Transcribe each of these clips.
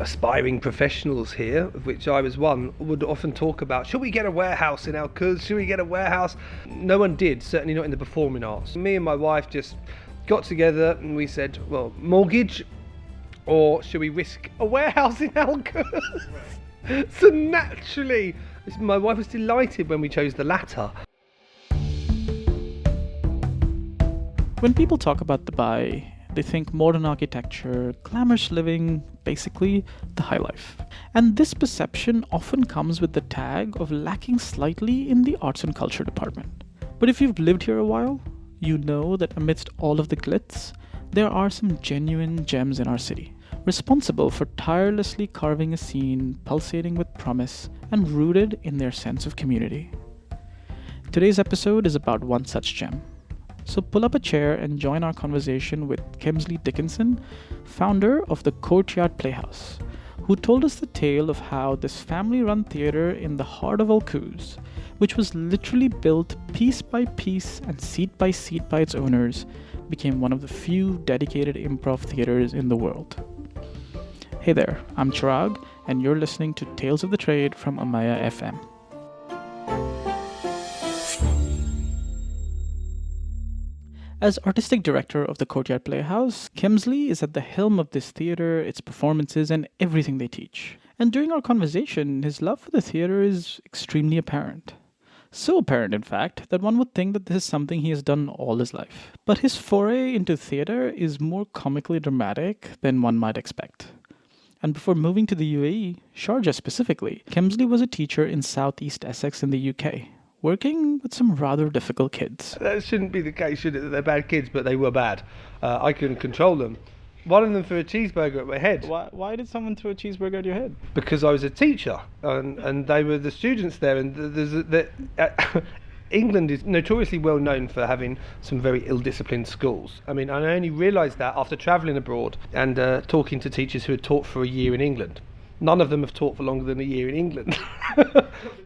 aspiring professionals here, of which I was one, would often talk about, should we get a warehouse in our Alcuz? Should we get a warehouse? No one did, certainly not in the performing arts. Me and my wife just got together and we said, well, mortgage, or should we risk a warehouse in Alcuz? So naturally, my wife was delighted when we chose the latter. When people talk about Dubai, they think modern architecture, glamorous living, basically the high life. And this perception often comes with the tag of lacking slightly in the arts and culture department. But if you've lived here a while, you know that amidst all of the glitz, there are some genuine gems in our city, responsible for tirelessly carving a scene pulsating with promise and rooted in their sense of community. Today's episode is about one such gem. So pull up a chair and join our conversation with Kemsley Dickinson, founder of the Courtyard Playhouse, who told us the tale of how this family-run theatre in the heart of Alcuz, which was literally built piece by piece and seat by seat by its owners, became one of the few dedicated improv theatres in the world. Hey there, I'm Chirag, and you're listening to Tales of the Trade from Amaya FM. As artistic director of the Courtyard Playhouse, Kemsley is at the helm of this theatre, its performances, and everything they teach. And during our conversation, his love for the theatre is extremely apparent. So apparent, in fact, that one would think that this is something he has done all his life. But his foray into theatre is more comically dramatic than one might expect. And before moving to the UAE, Sharjah specifically, Kemsley was a teacher in Southeast Essex in the UK, working with some rather difficult kids. That shouldn't be the case, should it? That they're bad kids, but they were bad. I couldn't control them. One of them threw a cheeseburger at my head. Why did someone throw a cheeseburger at your head? Because I was a teacher, and they were the students there. And England is notoriously well known for having some very ill-disciplined schools. I mean, I only realised that after travelling abroad and talking to teachers who had taught for a year in England. None of them have taught for longer than a year in England.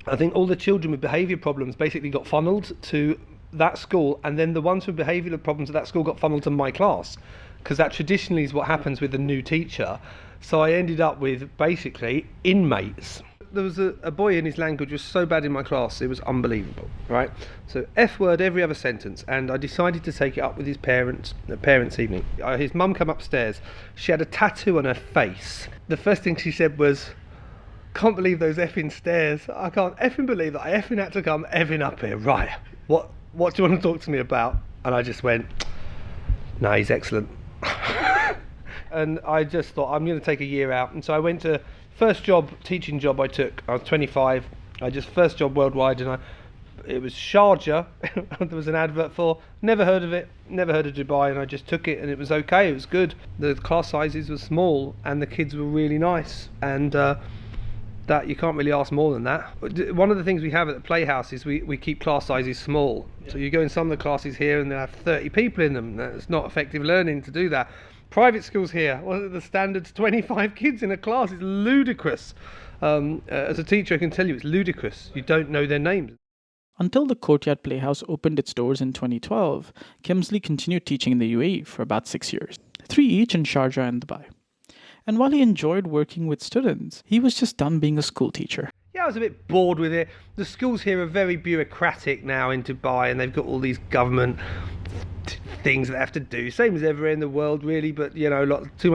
I think all the children with behaviour problems basically got funneled to that school, and then the ones with behavioural problems at that school got funneled to my class, because that traditionally is what happens with a new teacher. So I ended up with basically inmates. There was a boy, and his language was so bad in my class, it was unbelievable, right? So F word every other sentence, and I decided to take it up with his parents, the parents' evening. His mum came upstairs. She had a tattoo on her face. The first thing she said was, can't believe those effing stairs. I can't effing believe that I effing had to come effing up here. Right, what do you want to talk to me about? And I just went, no, he's excellent. And I just thought, I'm going to take a year out. And so I went to first teaching job I took. I was 25. First job worldwide, and it was Sharjah. There was an advert for. Never heard of it. Never heard of Dubai, and I just took it, and it was okay. It was good. The class sizes were small, and the kids were really nice. And that you can't really ask more than that. One of the things we have at the Playhouse is we keep class sizes small. Yeah. So you go in some of the classes here, and they have 30 people in them. That's not effective learning to do that. Private schools here, the standard's 25 kids in a class. It's ludicrous. As a teacher, I can tell you it's ludicrous. You don't know their names. Until the Courtyard Playhouse opened its doors in 2012, Kemsley continued teaching in the UAE for about 6 years, 3 each in Sharjah and Dubai. And while he enjoyed working with students, he was just done being a school teacher. Yeah, I was a bit bored with it. The schools here are very bureaucratic now in Dubai, and they've got all these government things they have to do, same as everywhere in the world really, but too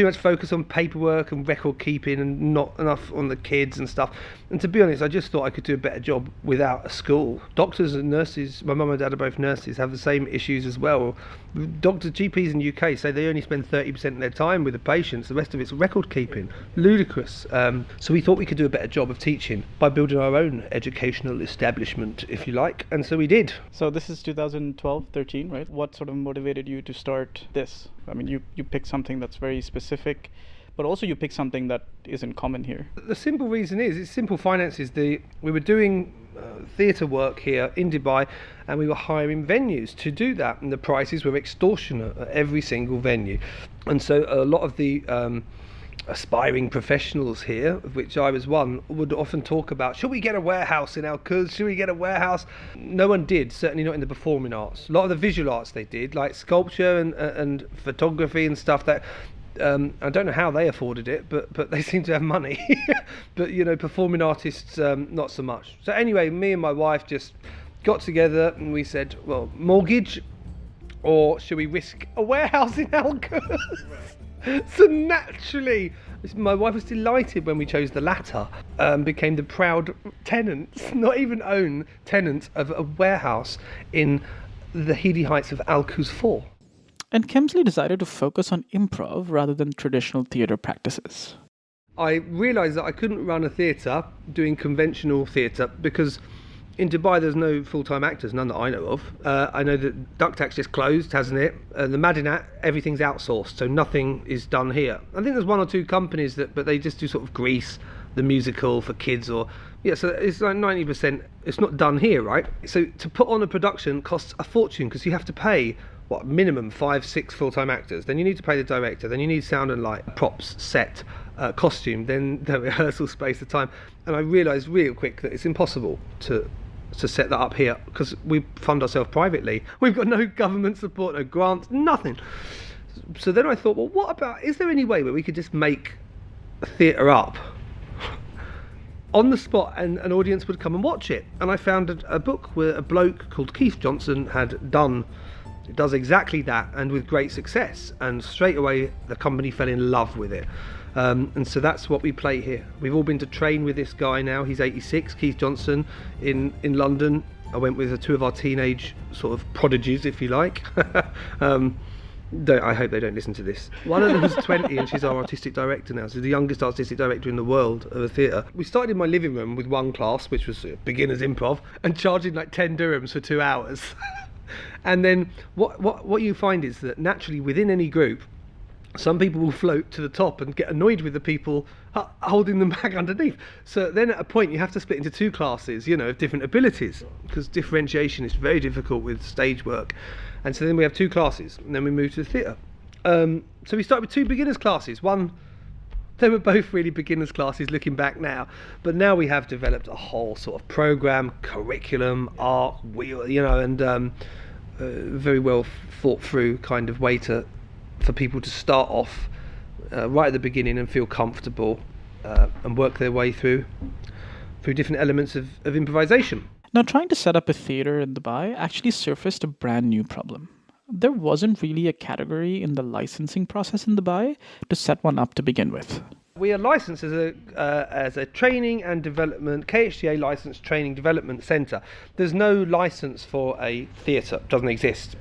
much focus on paperwork and record keeping and not enough on the kids and stuff. And to be honest, I just thought I could do a better job without a school. Doctors and nurses, my mum and dad are both nurses, have the same issues as well. GPs in the UK say they only spend 30% of their time with the patients, the rest of it's record keeping. Ludicrous. So we thought we could do a better job of teaching by building our own educational establishment, if you like, and so we did. So this is 2012-13, right? What sort of motivated you to start this? I mean, you picked something that's very specific, but also you pick something that isn't common here. The simple reason is, it's simple finances. We were doing theatre work here in Dubai, and we were hiring venues to do that, and the prices were extortionate at every single venue. And so a lot of the aspiring professionals here, of which I was one, would often talk about, should we get a warehouse in Alcuz? Should we get a warehouse? No one did, certainly not in the performing arts. A lot of the visual arts they did, like sculpture and photography and stuff, that I don't know how they afforded it, but they seem to have money. But performing artists, not so much. So anyway, me and my wife just got together and we said, well, mortgage, or should we risk a warehouse in Elgers? So naturally, my wife was delighted when we chose the latter, became the proud tenants, not even own tenants, of a warehouse in the heady heights of Alcuz 4. And Kemsley decided to focus on improv rather than traditional theatre practices. I realised that I couldn't run a theatre doing conventional theatre because in Dubai there's no full-time actors, none that I know of. I know that Ducktax just closed, hasn't it? The Madinat, everything's outsourced, so nothing is done here. I think there's one or two companies but they just do sort of Grease, the musical for kids, so it's like 90%, it's not done here, right? So to put on a production costs a fortune because you have to pay minimum 5-6 full-time actors, then you need to pay the director, then you need sound and light, props, set, costume, then the rehearsal space, the time. And I realised real quick that it's impossible to set that up here because we fund ourselves privately. We've got no government support, no grants, nothing. So then I thought, well, what about, is there any way where we could just make a theatre up on the spot and an audience would come and watch it? And I found a book where a bloke called Keith Johnson does exactly that, and with great success, and straight away the company fell in love with it. And so that's what we play here. We've all been to train with this guy now. He's 86, Keith Johnson, in London. I went with two of our teenage sort of prodigies, if you like. I hope they don't listen to this. One of them's 20 and she's our artistic director now. She's the youngest artistic director in the world of a theatre. We started in my living room with one class, which was beginners improv, and charging like 10 dirhams for 2 hours. And then what you find is that naturally within any group, some people will float to the top and get annoyed with the people holding them back underneath. So then at a point you have to split into two classes, of different abilities, because differentiation is very difficult with stage work. And so then we have two classes, and then we move to the theatre. So we started with two beginners classes. They were both really beginners classes looking back now, but now we have developed a whole sort of program, curriculum, art, and very well thought through kind of way for people to start off right at the beginning and feel comfortable and work their way through different elements of improvisation. Now, trying to set up a theatre in Dubai actually surfaced a brand new problem. There wasn't really a category in the licensing process in Dubai to set one up to begin with. We are licensed as a training and development, KHDA licensed training development centre. There's no license for a theatre, doesn't exist.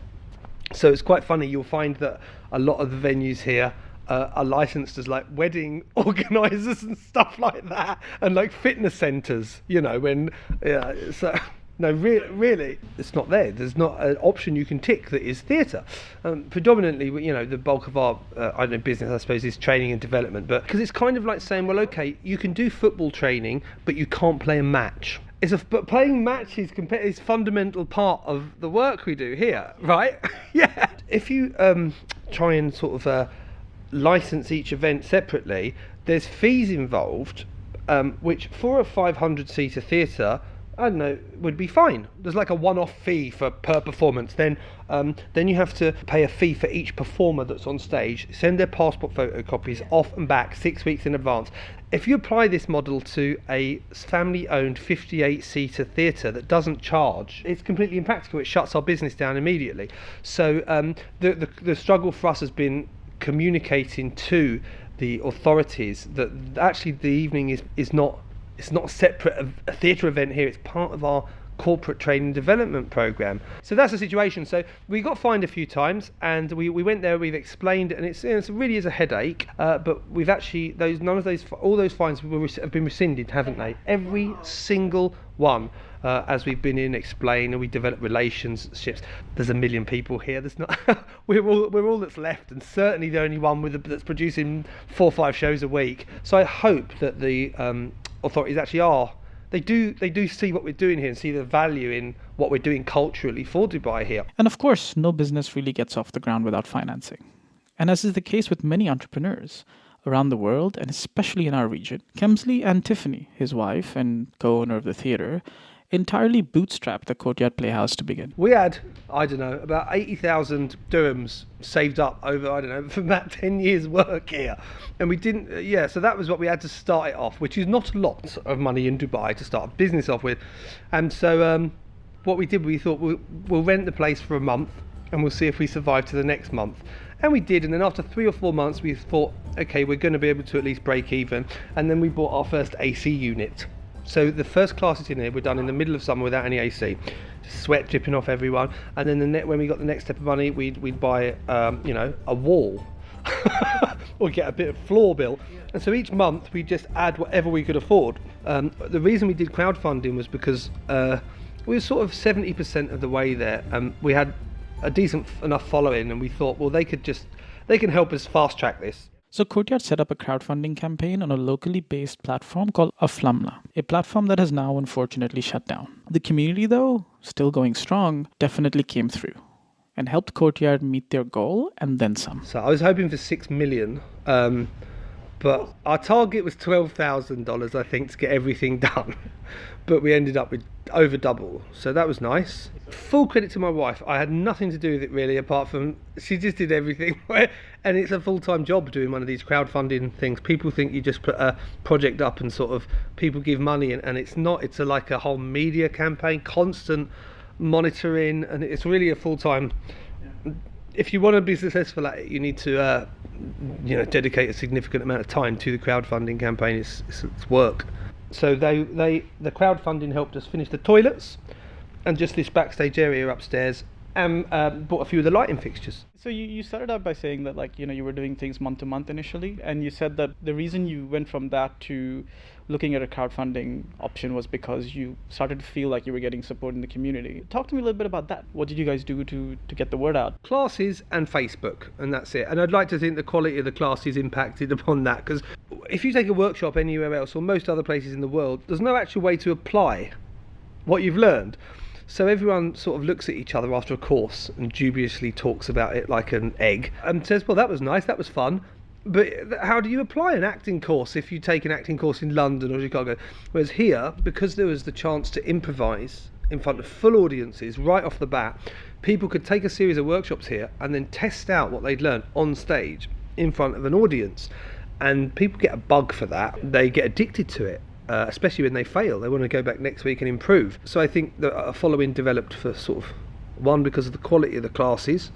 So it's quite funny, you'll find that a lot of the venues here are licensed as like wedding organisers and stuff like that, and like fitness centres, No, really, it's not there. There's not an option you can tick that is theatre. Predominantly, the bulk of our business, I suppose, is training and development. But because it's kind of like saying, well, okay, you can do football training, but you can't play a match. But playing matches is fundamental part of the work we do here, right? Yeah. If you try and sort of license each event separately, there's fees involved, which for a 500-seater theatre, I don't know, would be fine. There's like a one-off fee per performance. Then you have to pay a fee for each performer that's on stage, send their passport photocopies off and back 6 weeks in advance. If you apply this model to a family-owned 58-seater theatre that doesn't charge, it's completely impractical. It shuts our business down immediately. So the struggle for us has been communicating to the authorities that actually the evening is not. It's not separate a theatre event here. It's part of our corporate training development program. So that's the situation. So we got fined a few times, and we went there. We've explained, and it really is a headache. But we've actually all those fines have been rescinded, haven't they? Every single one. As we've been in, explain, and we develop relationships. There's a million people here. There's not. we're all that's left, and certainly the only one that's producing 4 or 5 shows a week. So I hope that the authorities actually they do see what we're doing here and see the value in what we're doing culturally for Dubai here. And of course, no business really gets off the ground without financing. And as is the case with many entrepreneurs around the world, and especially in our region, Kemsley and Tiffany, his wife and co-owner of the theatre, entirely bootstrapped the Courtyard Playhouse to begin. We had, I don't know, about 80,000 dirhams saved up over, I don't know, from about 10 years' work here. And we didn't, so that was what we had to start it off, which is not a lot of money in Dubai to start a business off with. And so what we did, we thought we'll rent the place for a month and we'll see if we survive to the next month. And we did, and then after 3 or 4 months we thought, okay, we're going to be able to at least break even. And then we bought our first AC unit. So the first classes in here were done in the middle of summer without any AC, just sweat dripping off everyone. And then when we got the next step of money, we'd buy a wall or get a bit of floor bill. And so each month we just add whatever we could afford. The reason we did crowdfunding was because we were sort of 70% of the way there. We had a decent enough following, and we thought, well, they can help us fast track this. So Courtyard set up a crowdfunding campaign on a locally based platform called Aflamla, a platform that has now unfortunately shut down. The community, though, still going strong, definitely came through and helped Courtyard meet their goal and then some. So I was hoping for 6 million, but our target was $12,000, I think, to get everything done. But we ended up with over double, so that was nice. Full credit to my wife. I had nothing to do with it really, apart from she just did everything. And it's a full-time job doing one of these crowdfunding things. People think you just put a project up and sort of people give money, and it's not. It's like a whole media campaign, constant monitoring, and it's really a full-time. If you want to be successful at it, you need to dedicate a significant amount of time to the crowdfunding campaign. It's work. So the crowdfunding helped us finish the toilets and just this backstage area upstairs, and bought a few of the lighting fixtures. So you started out by saying that you were doing things month to month initially, and you said that the reason you went from that to looking at a crowdfunding option was because you started to feel like you were getting support in the community. Talk to me a little bit about that. What did you guys do to get the word out? Classes and Facebook, and that's it. And I'd like to think the quality of the classes impacted upon that, because if you take a workshop anywhere else or most other places in the world, there's no actual way to apply what you've learned. So everyone sort of looks at each other after a course and dubiously talks about it like an egg and says, well, that was nice, that was fun. But how do you apply an acting course if you take an acting course in London or Chicago? Whereas here, because there was the chance to improvise in front of full audiences right off the bat, people could take a series of workshops here and then test out what they'd learned on stage in front of an audience. And people get a bug for that. They get addicted to it. Especially when they fail, they want to go back next week and improve. So I think that a following developed for sort of, 1, because of the quality of the classes,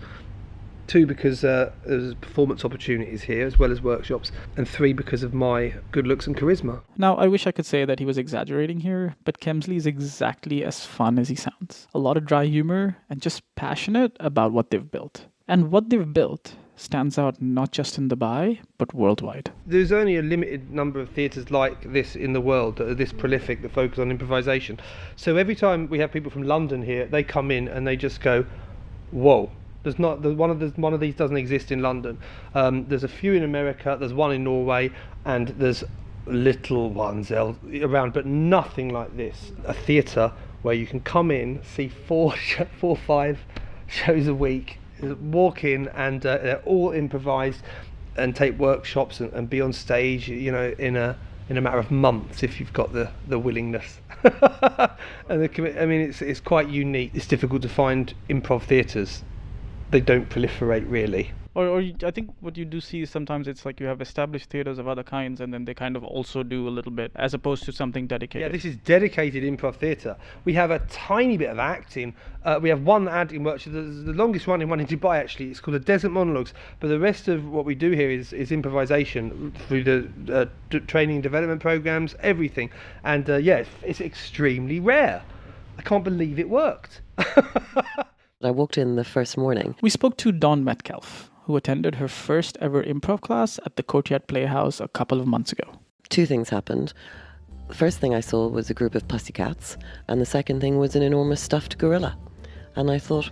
2, because there's performance opportunities here as well as workshops, and 3, because of my good looks and charisma. Now, I wish I could say that he was exaggerating here, but Kemsley is exactly as fun as he sounds. A lot of dry humor and just passionate about what they've built. And what they've built stands out not just in Dubai, but worldwide. There's only a limited number of theatres like this in the world that are this prolific, that focus on improvisation. So every time we have people from London here, they come in and they just go, whoa. One of these doesn't exist in London. There's a few in America, there's one in Norway, and there's little ones around, but nothing like this. A theatre where you can come in, see 4 or 5 shows a week, walk in, and they're all improvised, and take workshops and be on stage, in a matter of months if you've got the willingness. And it's quite unique. It's difficult to find improv theatres. They don't proliferate really. Or I think what you do see is sometimes it's like you have established theatres of other kinds, and then they kind of also do a little bit, as opposed to something dedicated. Yeah, this is dedicated improv theatre. We have a tiny bit of acting. We have one acting workshop, the longest running one in Dubai actually. It's called the Desert Monologues. But the rest of what we do here is improvisation through the training and development programs, everything. And it's extremely rare. I can't believe it worked. I walked in the first morning. We spoke to Dawn Metcalfe, who attended her first ever improv class at the Courtyard Playhouse a couple of months ago. 2 things happened. The first thing I saw was a group of pussycats, and the second thing was an enormous stuffed gorilla. And I thought,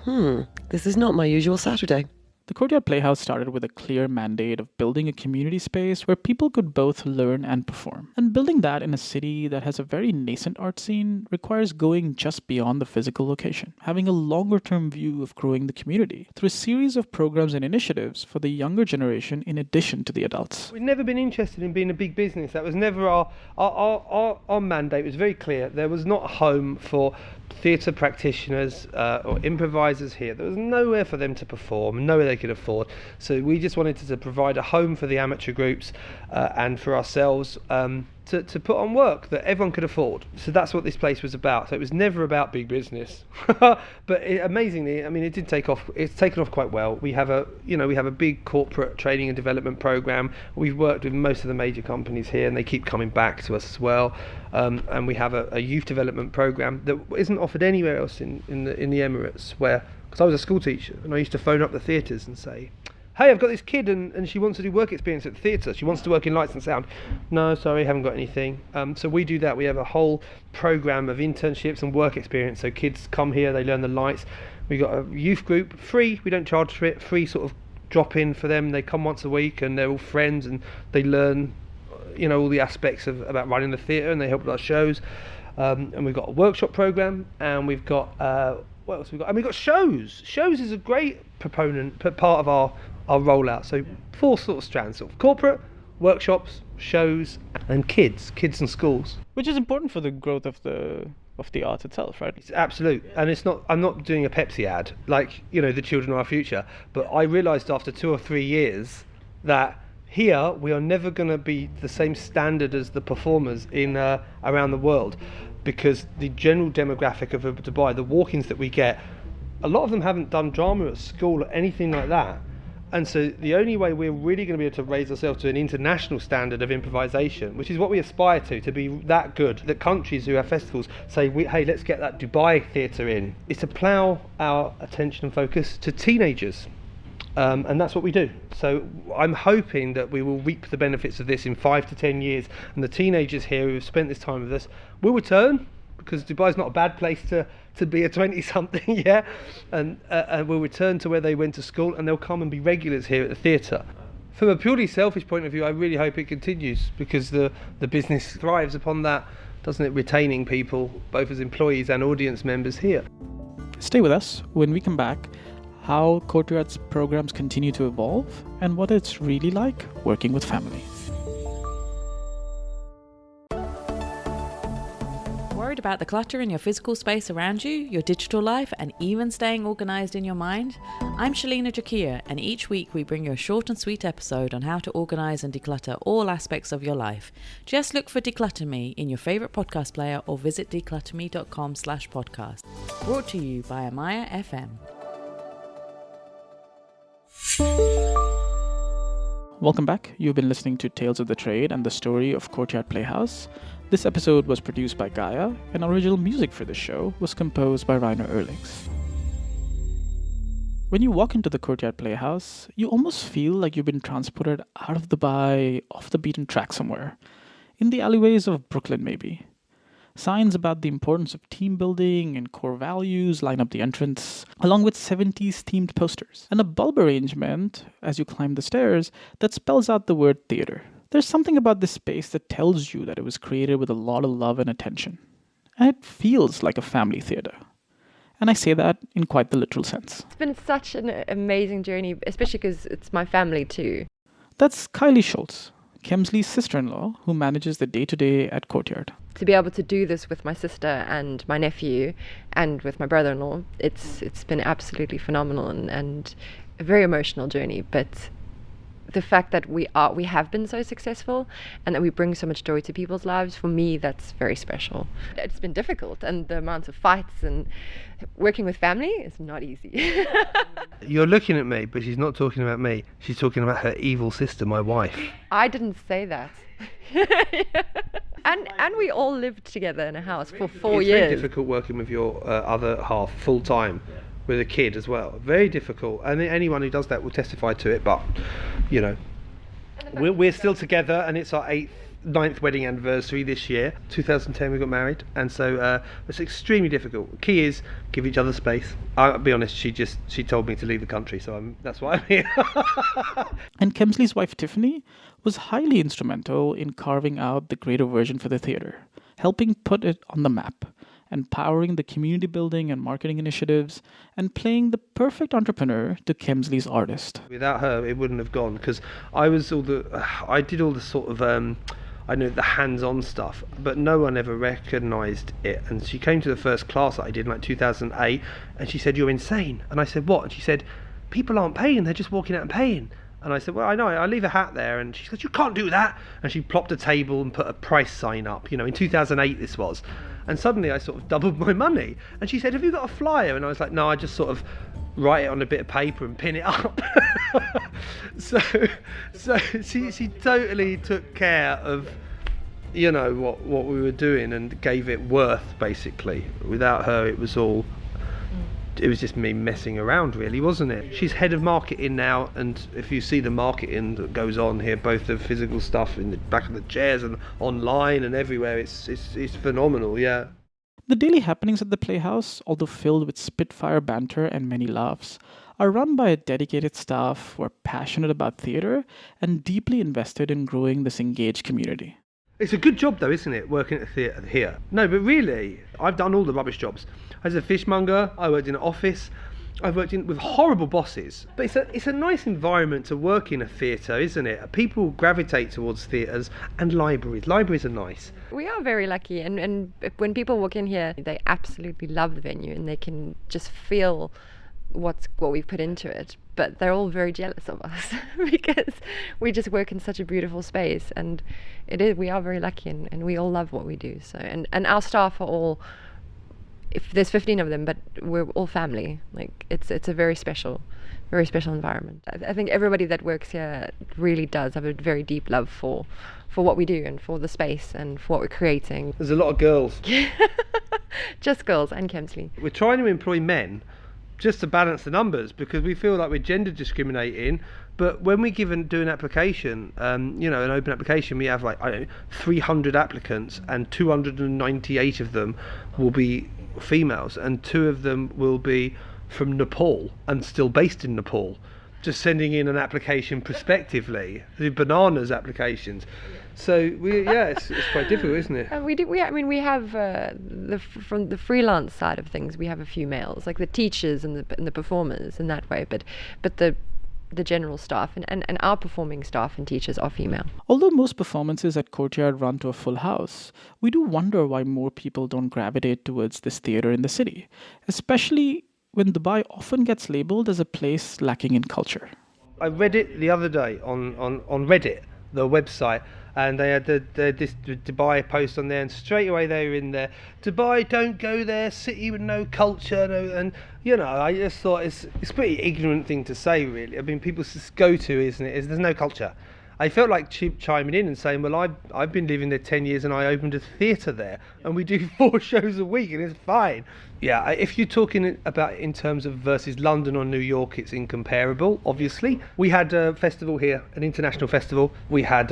this is not my usual Saturday. The Courtyard Playhouse started with a clear mandate of building a community space where people could both learn and perform. And building that in a city that has a very nascent art scene requires going just beyond the physical location, having a longer-term view of growing the community through a series of programs and initiatives for the younger generation in addition to the adults. We've never been interested in being a big business. That was never our mandate. It was very clear. There was not a home for theatre practitioners or improvisers here. There was nowhere for them to perform, nowhere they could afford. So we just wanted to provide a home for the amateur groups and for ourselves to put on work that everyone could afford. So that's what this place was about. So it was never about big business. But amazingly, I mean, it did take off. It's taken off quite well. We have a big corporate training and development program. We've worked with most of the major companies here, and they keep coming back to us as well. And we have a youth development program that isn't offered anywhere else in the Emirates. Because I was a school teacher, and I used to phone up the theatres and say, hey, I've got this kid and she wants to do work experience at the theatre. She wants to work in lights and sound. No, sorry, haven't got anything. So we do that. We have a whole programme of internships and work experience. So kids come here, they learn the lights. We got a youth group, free. We don't charge for it. Free sort of drop in for them. They come once a week and they're all friends and they learn, all the aspects about running the theatre, and they help with our shows. And we've got a workshop programme, and we've got what else have we got? And we've got shows. Shows is a great part of our rollout. So 4 sort of strands: sort of corporate, workshops, shows, and kids and schools. Which is important for the growth of the arts itself, right? It's absolute. And it's not. I'm not doing a Pepsi ad, like the children are our future. But I realised after 2 or 3 years that here we are never going to be the same standard as the performers in around the world, because the general demographic of Dubai, the walk-ins that we get, a lot of them haven't done drama at school or anything like that. And so the only way we're really going to be able to raise ourselves to an international standard of improvisation, which is what we aspire to be that good, that countries who have festivals say, hey, let's get that Dubai theatre in, is to plough our attention and focus to teenagers. And that's what we do. So I'm hoping that we will reap the benefits of this in 5 to 10 years, and the teenagers here who have spent this time with us will return, because Dubai's not a bad place to be a 20-something, yeah, and will return to where they went to school, and they'll come and be regulars here at the theatre. From a purely selfish point of view, I really hope it continues, because the business thrives upon that, doesn't it, retaining people, both as employees and audience members here. Stay with us. When we come back, how Courtyard's programs continue to evolve, and what it's really like working with families. Worried about the clutter in your physical space around you, your digital life, and even staying organised in your mind? I'm Shalina Jakia, and each week we bring you a short and sweet episode on how to organise and declutter all aspects of your life. Just look for Declutter Me in your favourite podcast player or visit declutterme.com/podcast. Brought to you by Amaya FM. Welcome back. You've been listening to Tales of the Trade and the story of Courtyard Playhouse. This episode was produced by Gaya, and original music for this show was composed by Reiner Erlings. When you walk into the Courtyard Playhouse, you almost feel like you've been transported out of Dubai, off the beaten track somewhere, in the alleyways of Brooklyn maybe. Signs about the importance of team building and core values line up the entrance, along with 70s themed posters, and a bulb arrangement, as you climb the stairs, that spells out the word theatre. There's something about this space that tells you that it was created with a lot of love and attention. And it feels like a family theatre. And I say that in quite the literal sense. It's been such an amazing journey, especially because it's my family too. That's Kylie Schultz, Kemsley's sister-in-law, who manages the day-to-day at Courtyard. To be able to do this with my sister and my nephew and with my brother-in-law, it's been absolutely phenomenal and a very emotional journey. But the fact that we have been so successful and that we bring so much joy to people's lives, for me, that's very special. It's been difficult, and the amounts of fights and working with family is not easy. You're looking at me, but she's not talking about me. She's talking about her evil sister, my wife. I didn't say that. And we all lived together in a house for 4 years. It's very difficult working with your other half full time, with a kid as well. Very difficult. And anyone who does that will testify to it. But we're still together, and it's our 8th 9th wedding anniversary this year. 2010 we got married, and so it's extremely difficult. Key is give each other space. I'll be honest, she told me to leave the country, so that's why I'm here. And Kemsley's wife Tiffany was highly instrumental in carving out the greater version for the theatre, helping put it on the map, empowering the community building and marketing initiatives, and playing the perfect entrepreneur to Kemsley's artist. Without her, it wouldn't have gone, because I did all the sort of the hands-on stuff, but no one ever recognised it. And she came to the first class that I did in like 2008, and she said, "You're insane." And I said, "What?" And she said, "People aren't paying; they're just walking out and paying." And I said, "Well, I know, I leave a hat there." And she said, "You can't do that." And she plopped a table and put a price sign up, in 2008 this was. And suddenly I sort of doubled my money. And she said, "Have you got a flyer?" And I was like, "No, I just sort of write it on a bit of paper and pin it up." so she totally took care of, what we were doing and gave it worth, basically. Without her, it was just me messing around, really, wasn't it? She's head of marketing now, and if you see the marketing that goes on here, both the physical stuff in the back of the chairs and online and everywhere, it's phenomenal, yeah. The daily happenings at the Playhouse, although filled with spitfire banter and many laughs, are run by a dedicated staff who are passionate about theatre and deeply invested in growing this engaged community. It's a good job though, isn't it, working at the theatre here? No, but really, I've done all the rubbish jobs. As a fishmonger, I worked in an office. I've worked with horrible bosses. But it's a nice environment to work in a theatre, isn't it? People gravitate towards theatres and libraries. Libraries are nice. We are very lucky, and when people walk in here, they absolutely love the venue, and they can just feel what we've put into it. But they're all very jealous of us because we just work in such a beautiful space, and we are very lucky, and we all love what we do. So and our staff are all, if there's 15 of them, but we're all family. Like it's a very special environment. I think everybody that works here really does have a very deep love for what we do and for the space and for what we're creating. There's a lot of girls. Just girls and Kemsley. We're trying to employ men just to balance the numbers, because we feel like we're gender discriminating. But when we do an application, an open application, we have 300 applicants, and 298 of them will be females, and 2 of them will be from Nepal and still based in Nepal, just sending in an application prospectively, the bananas applications. So it's quite difficult, isn't it? We have from the freelance side of things, we have a few males, like the teachers and the performers in that way, but the general staff and our performing staff and teachers are female. Although most performances at Courtyard run to a full house, we do wonder why more people don't gravitate towards this theatre in the city, especially when Dubai often gets labelled as a place lacking in culture. I read it the other day on Reddit, the website, and they had this Dubai post on there, and straight away they were in there, "Dubai, don't go there, city with no culture," and I just thought it's a pretty ignorant thing to say, really. I mean, people's just go-to, isn't it, is there's no culture. I felt like chiming in and saying, well, I've been living there 10 years and I opened a theatre there, and we do 4 shows a week and it's fine. Yeah, if you're talking about in terms of versus London or New York, it's incomparable, obviously. We had a festival here, an international festival. We had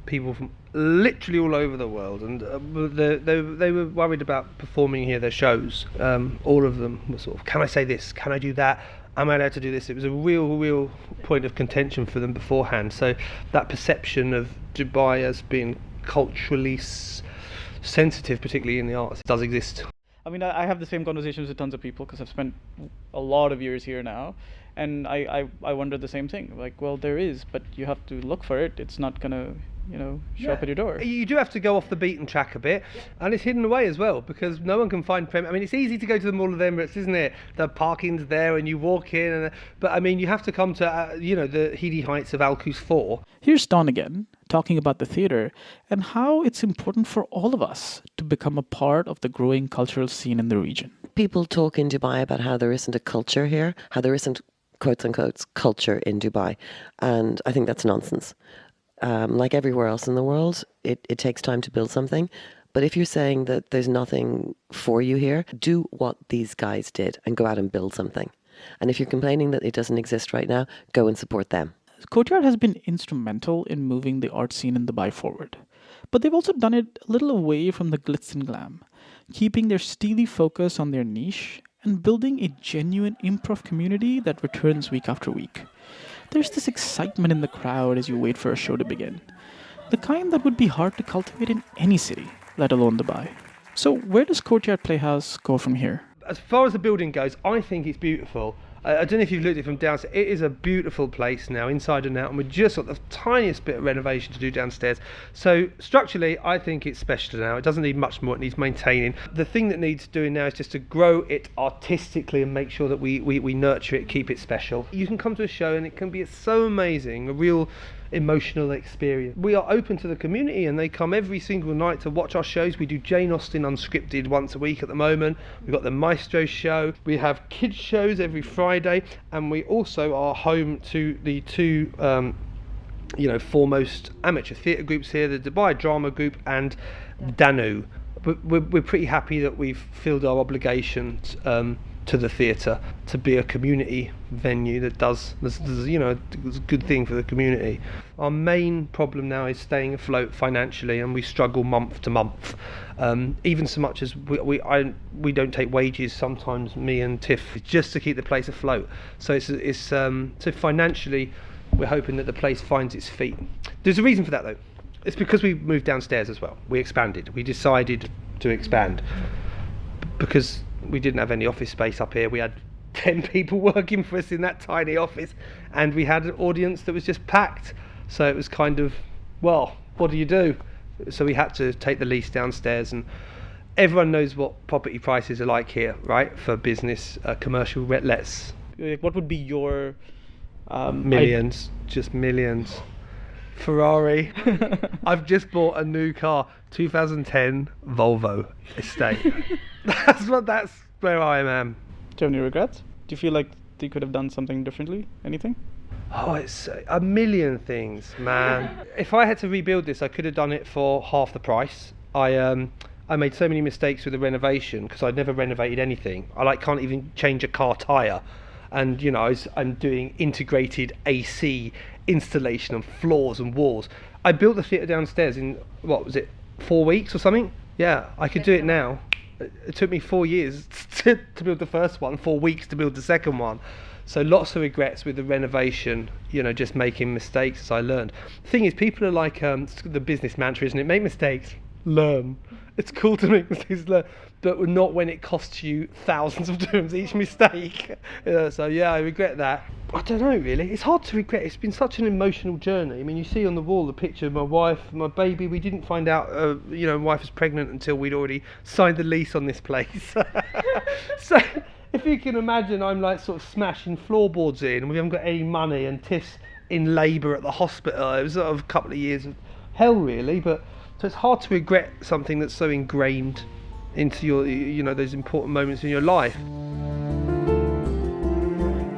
people from literally all over the world, and they were worried about performing here, their shows. All of them were sort of, can I say this? Can I do that? Am I allowed to do this? It was a real point of contention for them beforehand. So that perception of Dubai as being culturally sensitive, particularly in the arts, does exist. I mean, I have the same conversations with tons of people because I've spent a lot of years here now, and I wonder the same thing. Like, well, there is, but you have to look for it. It's not gonna, show up at your door. You do have to go off the beaten track a bit, and it's hidden away as well, because no one can find I mean, it's easy to go to the Mall of Emirates, isn't it? The parking's there and you walk in, but I mean, you have to come to the heady heights of Al Quoz 4. Here's Dawn again, talking about the theatre and how it's important for all of us to become a part of the growing cultural scene in the region. People talk in Dubai about how there isn't a culture here, how there isn't, quotes unquote, culture in Dubai, and I think that's nonsense. Like everywhere else in the world, it takes time to build something. But if you're saying that there's nothing for you here, do what these guys did and go out and build something. And if you're complaining that it doesn't exist right now, go and support them. Courtyard has been instrumental in moving the art scene in Dubai forward. But they've also done it a little away from the glitz and glam, keeping their steely focus on their niche and building a genuine improv community that returns week after week. There's this excitement in the crowd as you wait for a show to begin, the kind that would be hard to cultivate in any city, let alone Dubai. So where does Courtyard Playhouse go from here? As far as the building goes, I think it's beautiful. I don't know if you've looked at it from downstairs. It is a beautiful place now, inside and out, and we've just got the tiniest bit of renovation to do downstairs. So structurally, I think it's special now. It doesn't need much more. It needs maintaining. The thing that needs doing now is just to grow it artistically and make sure that we nurture it, keep it special. You can come to a show and it can be so amazing, a real emotional experience. We are open to the community and they come every single night to watch our shows. We do Jane Austen Unscripted once a week at the moment. We've got the Maestro show. We have kids shows every Friday, and we also are home to the two foremost amateur theatre groups here, the Dubai Drama Group and Danu. We're pretty happy that we've filled our obligations to the theatre to be a community venue that does it's a good thing for the community. Our main problem now is staying afloat financially, and we struggle month to month, even so much as we don't take wages sometimes, me and Tiff, just to keep the place afloat. So so financially we're hoping that the place finds its feet. There's a reason for that though. It's because we moved downstairs as well. We expanded. We decided to expand because we didn't have any office space up here. We had 10 people working for us in that tiny office, and we had an audience that was just packed. So it was kind of, well, what do you do? So we had to take the lease downstairs, and everyone knows what property prices are like here, right? For business, commercial lets. What would be your... millions, just millions. Ferrari. I've just bought a new car, 2010 Volvo estate. That's where I am. Do you have any regrets? Do you feel like you could have done something differently? Anything? Oh, it's a million things, man. If I had to rebuild this, I could have done it for half the price. I made so many mistakes with the renovation because I'd never renovated anything. I can't even change a car tyre. And I'm doing integrated AC installation on floors and walls. I built the theatre downstairs in, 4 weeks or something? Yeah, I could do it now. It took me 4 years to build the first one, 4 weeks to build the second one. So lots of regrets with the renovation, just making mistakes as I learned. The thing is, people are like, the business mantra, isn't it? Make mistakes, learn. It's cool to make mistakes, learn, but not when it costs you thousands of dirhams each mistake. So yeah, I regret that. I don't know, really. It's hard to regret. It's been such an emotional journey. I mean, you see on the wall the picture of my wife, my baby. We didn't find out, my wife was pregnant until we'd already signed the lease on this place. So if you can imagine, I'm sort of smashing floorboards in, and we haven't got any money, and Tiff's in labour at the hospital. It was sort of a couple of years of hell, really. But so it's hard to regret something that's so ingrained into your, those important moments in your life.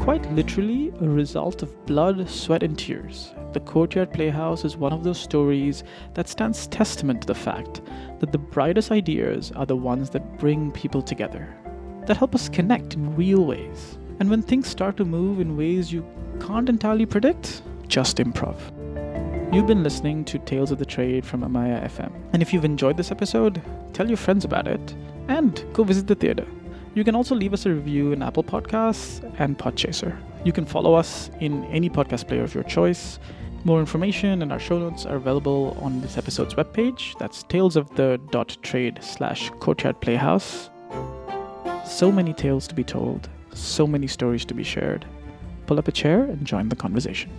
Quite literally a result of blood, sweat and tears, the Courtyard Playhouse is one of those stories that stands testament to the fact that the brightest ideas are the ones that bring people together, that help us connect in real ways. And when things start to move in ways you can't entirely predict, just improv. You've been listening to Tales of the Trade from Amaya FM. And if you've enjoyed this episode, tell your friends about it and go visit the theatre. You can also leave us a review in Apple Podcasts and Podchaser. You can follow us in any podcast player of your choice. More information and our show notes are available on this episode's webpage. That's talesofthe.trade/Courtyard Playhouse. So many tales to be told, so many stories to be shared. Pull up a chair and join the conversation.